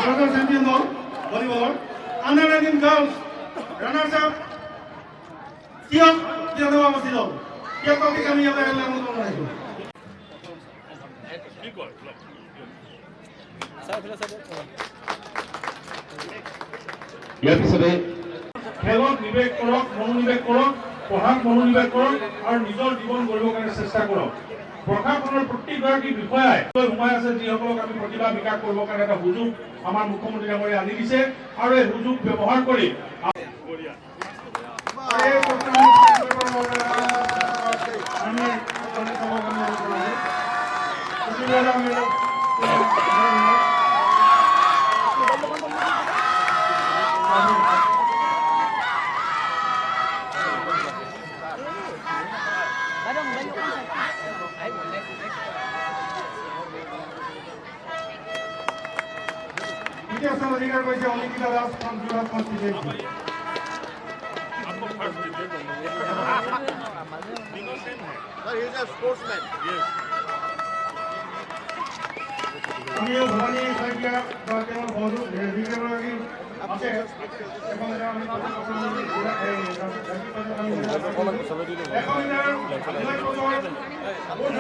ভাৰতৰ চেম্পিয়ন দল ভলীবলৰ আণ্ডাৰ 19 গাৰ্লছ ৰানাৰ্ছ আপ কিয়ক বাচি দল কিয়কক আমি ইয়াতে আমন্ত্ৰণ জানাইছো। ইয়াৰ পিছতে খেলত নিবেশ কৰক, মনোনিবেশ কৰক, পঢ়াত মনোনিবেশ কৰক আৰু নিজৰ জীৱন গঢ়িবৰ কাৰণে চেষ্টা কৰক। প্ৰশাসনৰ প্ৰতিগৰাকী বিষয়াই সোমাই আছে যিসকলক আমি প্ৰতিভা বিকাশ কৰিবৰ কাৰণে এটা সুযোগ আমাৰ মুখ্যমন্ত্ৰী ডাঙৰীয়াই আনি দিছে আৰু এই সুযোগ ব্যৱহাৰ কৰি অধিকাৰ কৰিছে অলিম্পিকা দাস আমিও ভৱানী শইকীয়া বা তেওঁৰ সহযোগী আছে এখন